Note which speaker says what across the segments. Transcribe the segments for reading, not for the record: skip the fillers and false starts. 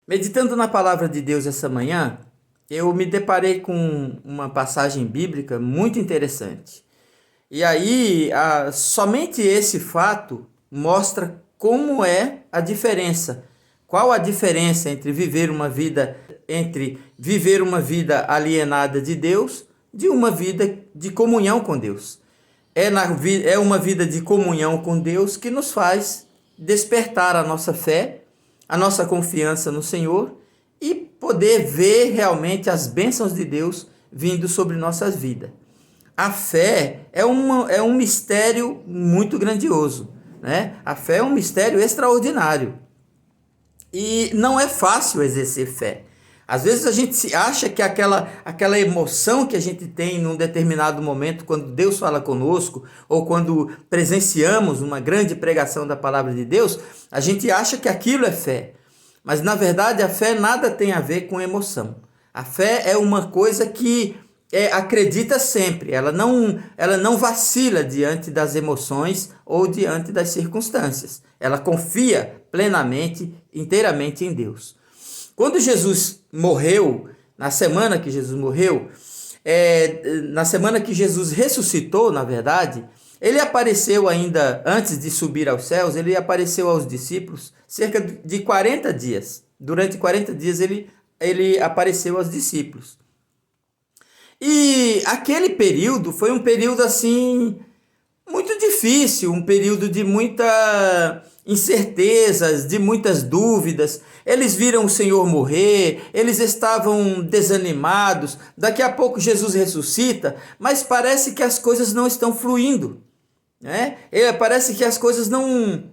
Speaker 1: Meditando na palavra de Deus essa manhã, eu me deparei com uma passagem bíblica muito interessante. E aí, somente esse fato mostra como é a diferença. Qual a diferença entre viver uma vida alienada de Deus, de uma vida de comunhão com Deus. É uma vida de comunhão com Deus que nos faz despertar a nossa fé, a nossa confiança no Senhor e poder ver realmente as bênçãos de Deus vindo sobre nossas vidas. A fé é um mistério muito grandioso, né? A fé é um mistério extraordinário e não é fácil exercer fé. Às vezes a gente se acha que aquela emoção que a gente tem num determinado momento, quando Deus fala conosco, ou quando presenciamos uma grande pregação da palavra de Deus, a gente acha que aquilo é fé. Mas na verdade a fé nada tem a ver com emoção. A fé é uma coisa que acredita sempre, ela não vacila diante das emoções ou diante das circunstâncias. Ela confia plenamente, inteiramente em Deus. Quando Jesus morreu, na semana que Jesus morreu, na semana que Jesus ressuscitou, na verdade, ele apareceu ainda, antes de subir aos céus, ele apareceu aos discípulos cerca de 40 dias. Durante 40 dias ele apareceu aos discípulos. E aquele período foi um período assim muito difícil, um período de muita incertezas, de muitas dúvidas. Eles viram o Senhor morrer, eles estavam desanimados. Daqui a pouco Jesus ressuscita, mas parece que as coisas não estão fluindo, né? Parece que as coisas não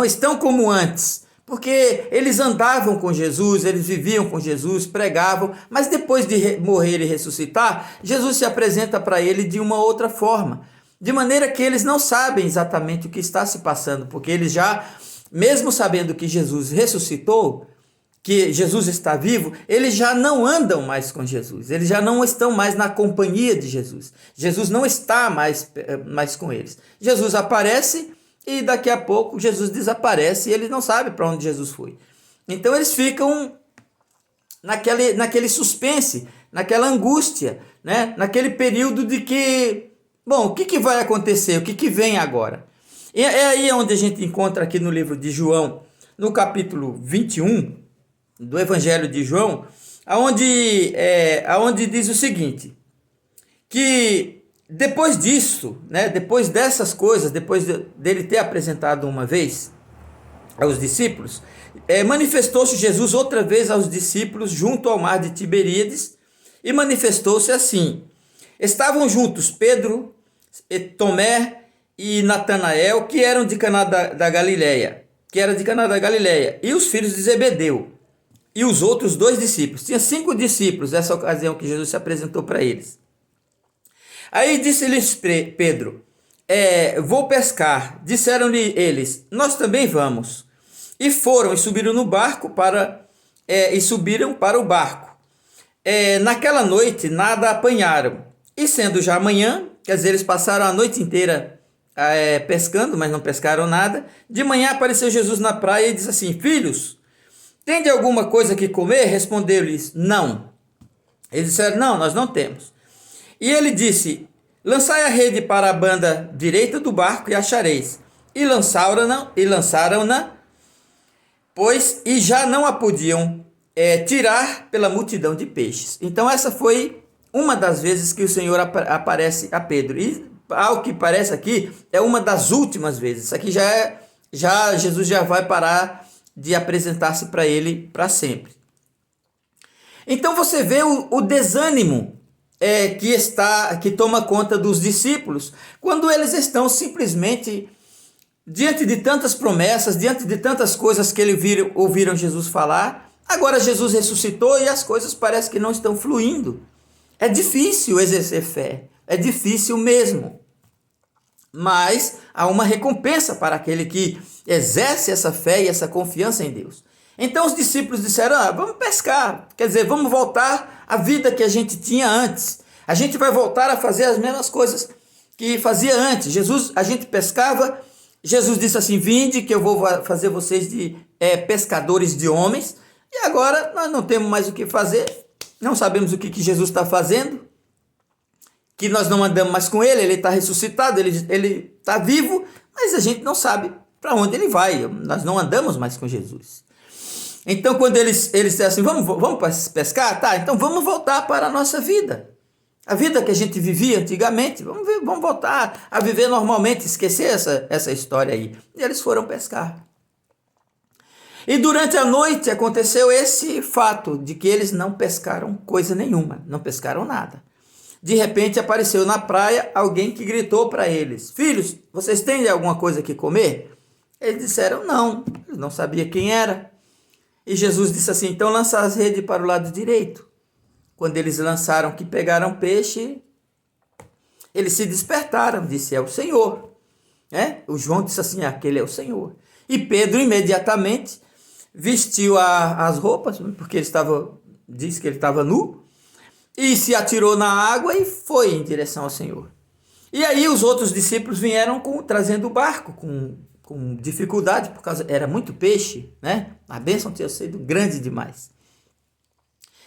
Speaker 1: estão como antes, porque eles andavam com Jesus, eles viviam com Jesus, pregavam, mas depois de morrer e ressuscitar, Jesus se apresenta para ele de uma outra forma, de maneira que eles não sabem exatamente o que está se passando, porque eles já, mesmo sabendo que Jesus ressuscitou, que Jesus está vivo, eles já não andam mais com Jesus, eles já não estão mais na companhia de Jesus. Jesus não está mais com eles. Jesus aparece e daqui a pouco Jesus desaparece e eles não sabem para onde Jesus foi. Então eles ficam naquele suspense, naquela angústia, né? Naquele período de que, bom, o que vai acontecer? O que vem agora? E é aí onde a gente encontra aqui no livro de João, no capítulo 21, do Evangelho de João, aonde diz o seguinte, que depois disso, né, depois dessas coisas, depois dele ter apresentado uma vez aos discípulos, manifestou-se Jesus outra vez aos discípulos junto ao mar de Tiberíades e manifestou-se assim. Estavam juntos Pedro, Tomé e Natanael, que eram de Caná da Galileia, e os filhos de Zebedeu, e os outros 2 discípulos. Tinha 5 discípulos nessa ocasião que Jesus se apresentou para eles. Aí disse-lhes Pedro, vou pescar. Disseram-lhe eles, nós também vamos. E foram e subiram no barco subiram para o barco. Naquela noite nada apanharam. E sendo já amanhã, quer dizer, eles passaram a noite inteira pescando, mas não pescaram nada. De manhã apareceu Jesus na praia e disse assim, filhos, tende alguma coisa que comer? Respondeu-lhes, não. Eles disseram, não, nós não temos. E ele disse, lançai a rede para a banda direita do barco e achareis. E lançaram-na, pois e já não a podiam tirar pela multidão de peixes. Então essa foi uma das vezes que o Senhor aparece a Pedro. E ao que parece aqui, é uma das últimas vezes. Isso aqui Jesus já vai parar de apresentar-se para ele para sempre. Então você vê o desânimo que toma conta dos discípulos, quando eles estão simplesmente diante de tantas promessas, diante de tantas coisas que ouviram Jesus falar. Agora Jesus ressuscitou e as coisas parecem que não estão fluindo. É difícil exercer fé, é difícil mesmo. Mas há uma recompensa para aquele que exerce essa fé e essa confiança em Deus. Então os discípulos disseram, vamos pescar, quer dizer, vamos voltar à vida que a gente tinha antes. A gente vai voltar a fazer as mesmas coisas que fazia antes. A gente pescava, Jesus disse assim, vinde que eu vou fazer vocês de pescadores de homens. E agora nós não temos mais o que fazer, não sabemos o que Jesus está fazendo, que nós não andamos mais com ele está ressuscitado, ele está vivo, mas a gente não sabe para onde ele vai, nós não andamos mais com Jesus. Então quando eles disseram assim, vamos pescar? Tá, então vamos voltar para a nossa vida. A vida que a gente vivia antigamente, vamos voltar a viver normalmente, esquecer essa história aí. E eles foram pescar. E durante a noite aconteceu esse fato de que eles não pescaram coisa nenhuma, não pescaram nada. De repente apareceu na praia alguém que gritou para eles, filhos, vocês têm alguma coisa que comer? Eles disseram não, eles não sabiam quem era. E Jesus disse assim, então lança as redes para o lado direito. Quando eles lançaram que pegaram peixe, eles se despertaram, disse, é o Senhor. O João disse assim, aquele é o Senhor. E Pedro imediatamente vestiu as roupas, porque disse que ele estava nu, e se atirou na água e foi em direção ao Senhor. E aí os outros discípulos vieram trazendo o barco com dificuldade, por causa era muito peixe, né? A bênção tinha sido grande demais.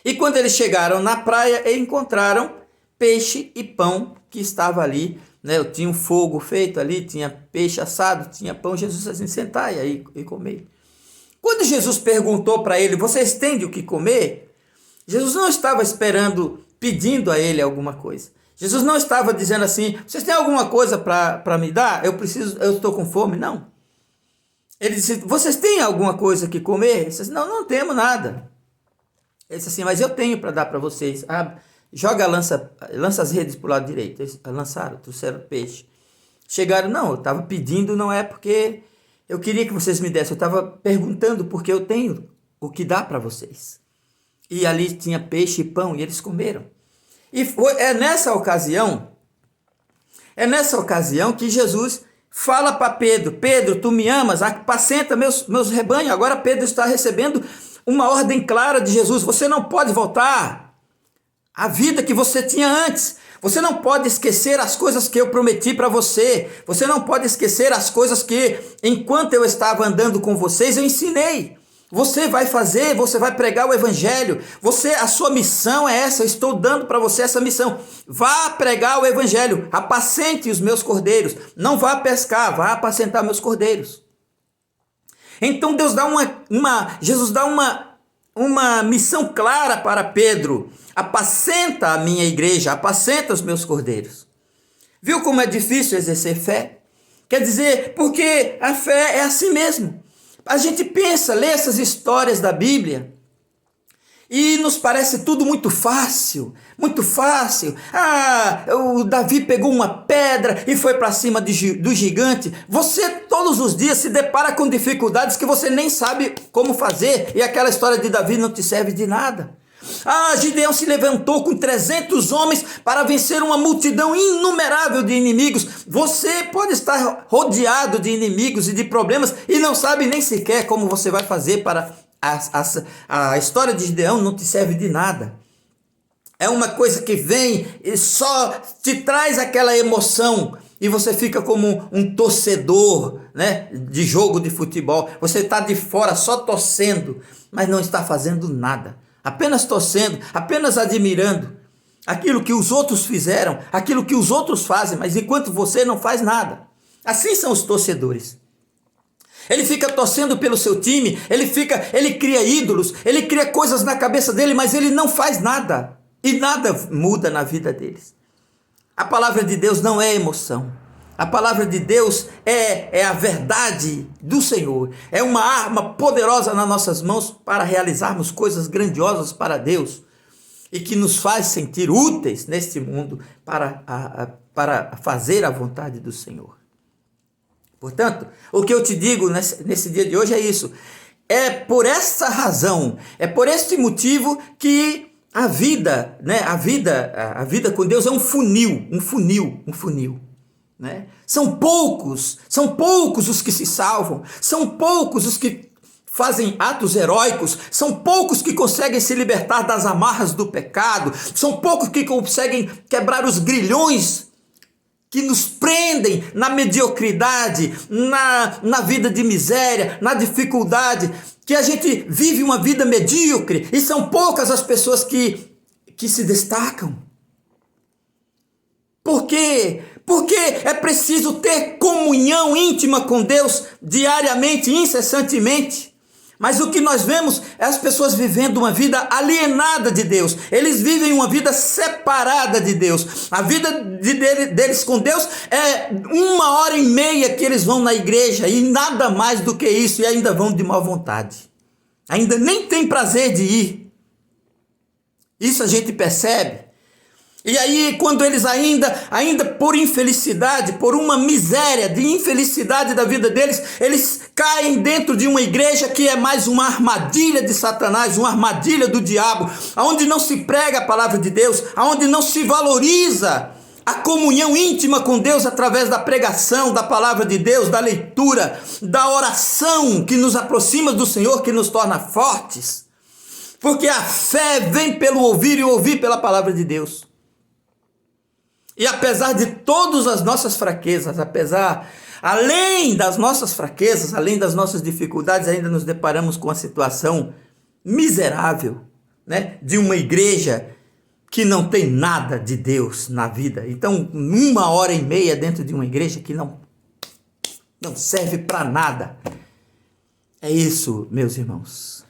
Speaker 1: E quando eles chegaram na praia, encontraram peixe e pão que estava ali, né? Tinha um fogo feito ali, tinha peixe assado, tinha pão. Jesus disse assim, sentai aí e comer. Quando Jesus perguntou para ele, vocês têm de o que comer? Jesus não estava pedindo a ele alguma coisa. Jesus não estava dizendo assim, vocês têm alguma coisa para me dar? Eu estou com fome. Não. Ele disse, vocês têm alguma coisa que comer? Ele disse, não temos nada. Ele disse assim, mas eu tenho para dar para vocês. Lança as redes para o lado direito. Eles lançaram, trouxeram peixe. Chegaram, não, eu estava pedindo, não é porque eu queria que vocês me dessem. Eu estava perguntando porque eu tenho o que dar para vocês. E ali tinha peixe e pão e eles comeram. E é nessa ocasião que Jesus fala para Pedro, Pedro, tu me amas, apacenta meus rebanhos. Agora Pedro está recebendo uma ordem clara de Jesus, você não pode voltar à vida que você tinha antes. Você não pode esquecer as coisas que eu prometi para você. Você não pode esquecer as coisas que, enquanto eu estava andando com vocês, eu ensinei. Você vai fazer, você vai pregar o evangelho. A sua missão é essa, eu estou dando para você essa missão. Vá pregar o evangelho, apacente os meus cordeiros. Não vá pescar, vá apacentar meus cordeiros. Então Deus dá Jesus dá uma missão clara para Pedro. Apacenta a minha igreja, apacenta os meus cordeiros. Viu como é difícil exercer fé? Quer dizer, porque a fé é assim mesmo. A gente lê essas histórias da Bíblia e nos parece tudo muito fácil, muito fácil. O Davi pegou uma pedra e foi para cima do gigante. Você todos os dias se depara com dificuldades que você nem sabe como fazer e aquela história de Davi não te serve de nada. Gideão se levantou com 300 homens para vencer uma multidão inumerável de inimigos. Você pode estar rodeado de inimigos e de problemas e não sabe nem sequer como você vai fazer para... A história de Gideão não te serve de nada. É uma coisa que vem e só te traz aquela emoção e você fica como um torcedor, né, de jogo de futebol. Você está de fora só torcendo, mas não está fazendo nada. Apenas torcendo, apenas admirando aquilo que os outros fizeram, aquilo que os outros fazem, mas enquanto você não faz nada. Assim são os torcedores. Ele fica torcendo pelo seu time, ele cria ídolos, ele cria coisas na cabeça dele, mas ele não faz nada. E nada muda na vida deles. A palavra de Deus não é emoção. A palavra de Deus é a verdade do Senhor. É uma arma poderosa nas nossas mãos para realizarmos coisas grandiosas para Deus. E que nos faz sentir úteis neste mundo para fazer a vontade do Senhor. Portanto, o que eu te digo nesse dia de hoje é isso. É por essa razão, é por este motivo que a vida, né, a vida com Deus é um funil. Né? São poucos os que se salvam, são poucos os que fazem atos heróicos, são poucos que conseguem se libertar das amarras do pecado, são poucos que conseguem quebrar os grilhões que nos prendem na mediocridade, na vida de miséria, na dificuldade, que a gente vive uma vida medíocre, e são poucas as pessoas que se destacam. Por quê? Porque é preciso ter comunhão íntima com Deus diariamente, incessantemente. Mas o que nós vemos é as pessoas vivendo uma vida alienada de Deus. Eles vivem uma vida separada de Deus. A vida deles com Deus é 1h30 que eles vão na igreja e nada mais do que isso, e ainda vão de má vontade. Ainda nem tem prazer de ir. Isso a gente percebe. E aí, quando eles ainda por infelicidade, por uma miséria de infelicidade da vida deles, eles caem dentro de uma igreja que é mais uma armadilha de Satanás, uma armadilha do diabo, onde não se prega a palavra de Deus, onde não se valoriza a comunhão íntima com Deus através da pregação da palavra de Deus, da leitura, da oração que nos aproxima do Senhor, que nos torna fortes. Porque a fé vem pelo ouvir e ouvir pela palavra de Deus. E apesar de todas as nossas fraquezas, além das nossas fraquezas, além das nossas dificuldades, ainda nos deparamos com a situação miserável, né, de uma igreja que não tem nada de Deus na vida. Então, 1h30 dentro de uma igreja que não serve para nada. É isso, meus irmãos.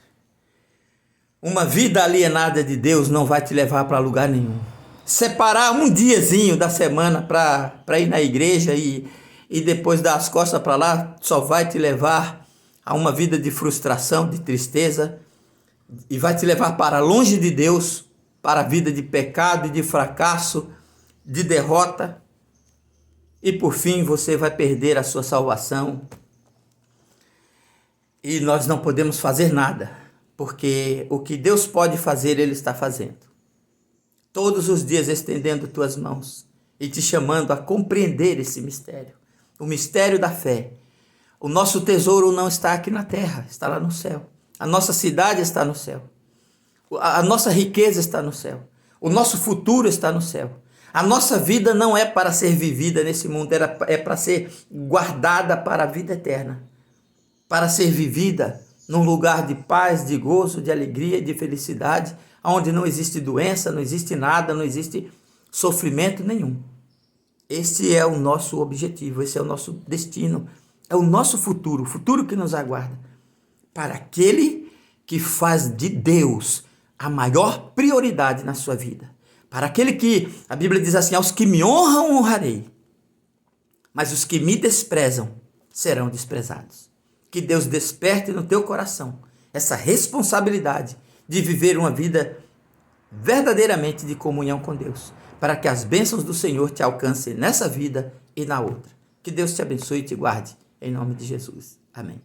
Speaker 1: Uma vida alienada de Deus não vai te levar para lugar nenhum. Separar um diazinho da semana para ir na igreja e depois dar as costas para lá só vai te levar a uma vida de frustração, de tristeza, e vai te levar para longe de Deus, para a vida de pecado e de fracasso, de derrota, e por fim você vai perder a sua salvação. E nós não podemos fazer nada, porque o que Deus pode fazer, Ele está fazendo. Todos os dias estendendo tuas mãos e te chamando a compreender esse mistério. O mistério da fé. O nosso tesouro não está aqui na terra, está lá no céu. A nossa cidade está no céu. A nossa riqueza está no céu. O nosso futuro está no céu. A nossa vida não é para ser vivida nesse mundo, é para ser guardada para a vida eterna. Para ser vivida num lugar de paz, de gozo, de alegria, de felicidade, onde não existe doença, não existe nada, não existe sofrimento nenhum. Esse é o nosso objetivo, esse é o nosso destino, é o nosso futuro, o futuro que nos aguarda. Para aquele que faz de Deus a maior prioridade na sua vida. Para aquele que, a Bíblia diz assim, aos que me honram, honrarei. Mas os que me desprezam serão desprezados. Que Deus desperte no teu coração essa responsabilidade de viver uma vida verdadeiramente de comunhão com Deus, para que as bênçãos do Senhor te alcancem nessa vida e na outra. Que Deus te abençoe e te guarde, em nome de Jesus. Amém.